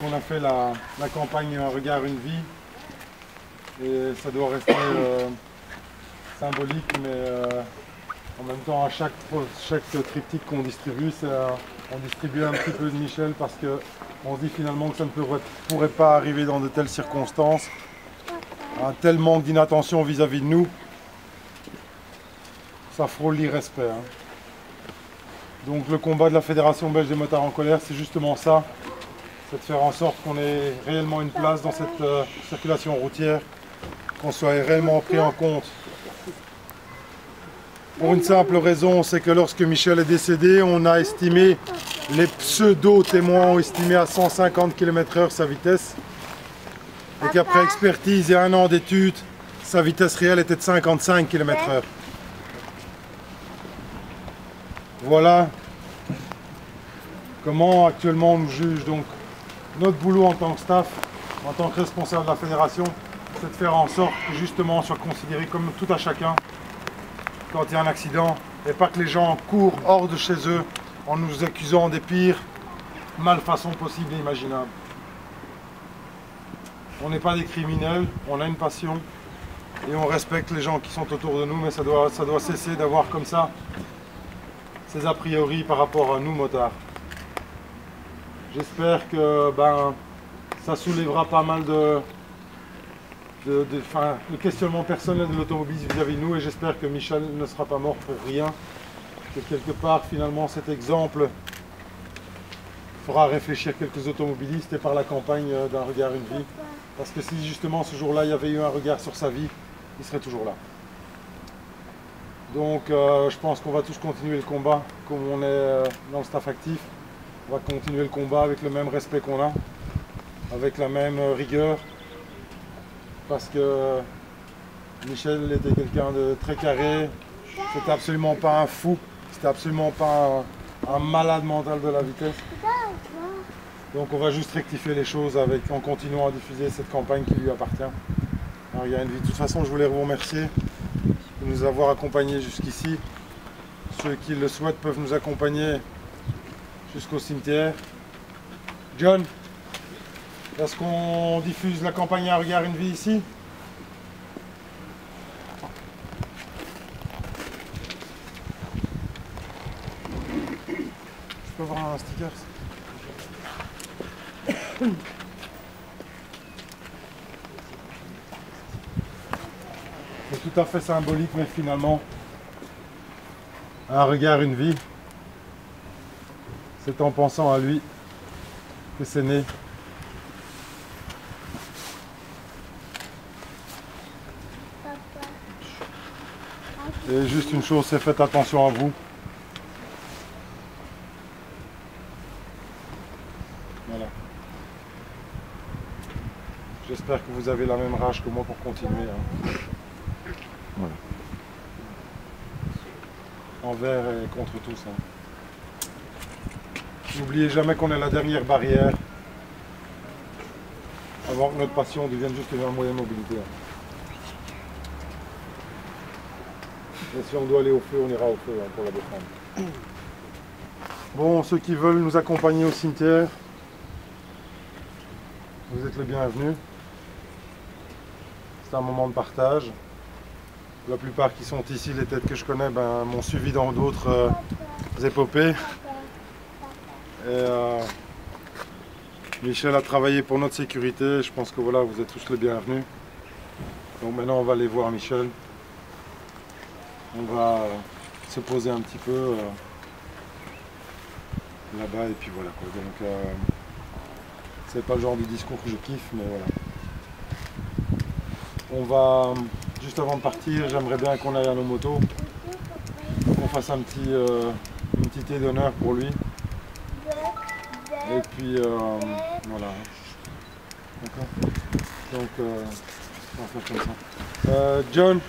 qu'on a fait la campagne Un regard, une vie. Et ça doit rester symbolique, mais en même temps, à chaque triptyque qu'on distribue, on distribue un petit peu de Michel parce qu'on se dit finalement que ça ne pourrait pas arriver dans de telles circonstances. Un tel manque d'inattention vis-à-vis de nous, ça frôle l'irrespect. Hein. Donc le combat de la Fédération belge des motards en colère, c'est justement ça. C'est de faire en sorte qu'on ait réellement une place dans cette circulation routière, qu'on soit réellement pris en compte. Pour une simple raison, c'est que lorsque Michel est décédé, on a estimé, les pseudo-témoins ont estimé à 150 km/h sa vitesse. Et qu'après expertise et 1 an d'études, sa vitesse réelle était de 55 km/h. Voilà comment actuellement on nous juge. Donc notre boulot en tant que staff, en tant que responsable de la fédération, c'est de faire en sorte que justement on soit considéré comme tout à chacun quand il y a un accident, et pas que les gens courent hors de chez eux en nous accusant des pires malfaçons possibles et imaginables. On n'est pas des criminels, on a une passion et on respecte les gens qui sont autour de nous, mais ça doit cesser d'avoir comme ça ces a priori par rapport à nous motards. J'espère que ça soulèvera pas mal de questionnement personnel de l'automobiliste vis-à-vis de nous, et j'espère que Michel ne sera pas mort pour rien, que quelque part finalement cet exemple fera réfléchir quelques automobilistes et par la campagne d'un regard, une vie, parce que si justement ce jour-là il y avait eu un regard sur sa vie, il serait toujours là. Donc je pense qu'on va tous continuer le combat comme on est dans le staff actif. On va continuer le combat avec le même respect qu'on a, avec la même rigueur, parce que Michel était quelqu'un de très carré, c'était absolument pas un fou, c'était absolument pas un malade mental de la vitesse. Donc on va juste rectifier les choses en continuant à diffuser cette campagne qui lui appartient. Alors, il y a une vie. De toute façon, je voulais vous remercier de nous avoir accompagnés jusqu'ici. Ceux qui le souhaitent peuvent nous accompagner jusqu'au cimetière. John, est-ce qu'on diffuse la campagne Un regard, une vie ici? Je peux avoir un sticker? C'est tout à fait symbolique, mais finalement, un regard, une vie. C'est en pensant à lui que c'est né. Et juste une chose, c'est faites attention à vous. Voilà. J'espère que vous avez la même rage que moi pour continuer. Hein. Voilà. Envers et contre tous. Hein. N'oubliez jamais qu'on est la dernière barrière avant que notre passion devienne juste un moyen de mobilité. Hein. Et si on doit aller au feu, on ira au feu hein, pour la défendre. Bon, ceux qui veulent nous accompagner au cimetière, vous êtes les bienvenus. C'est un moment de partage. La plupart qui sont ici, les têtes que je connais, m'ont suivi dans d'autres épopées. Et, Michel a travaillé pour notre sécurité. Je pense que voilà, vous êtes tous les bienvenus. Donc maintenant, on va aller voir Michel. On va se poser un petit peu là-bas et puis voilà quoi. Donc c'est pas le genre de discours que je kiffe, mais voilà. On va, juste avant de partir, j'aimerais bien qu'on aille à nos motos, qu'on fasse un petit, une petite thé d'honneur pour lui. Et puis voilà. D'accord. Donc on va faire comme ça. John.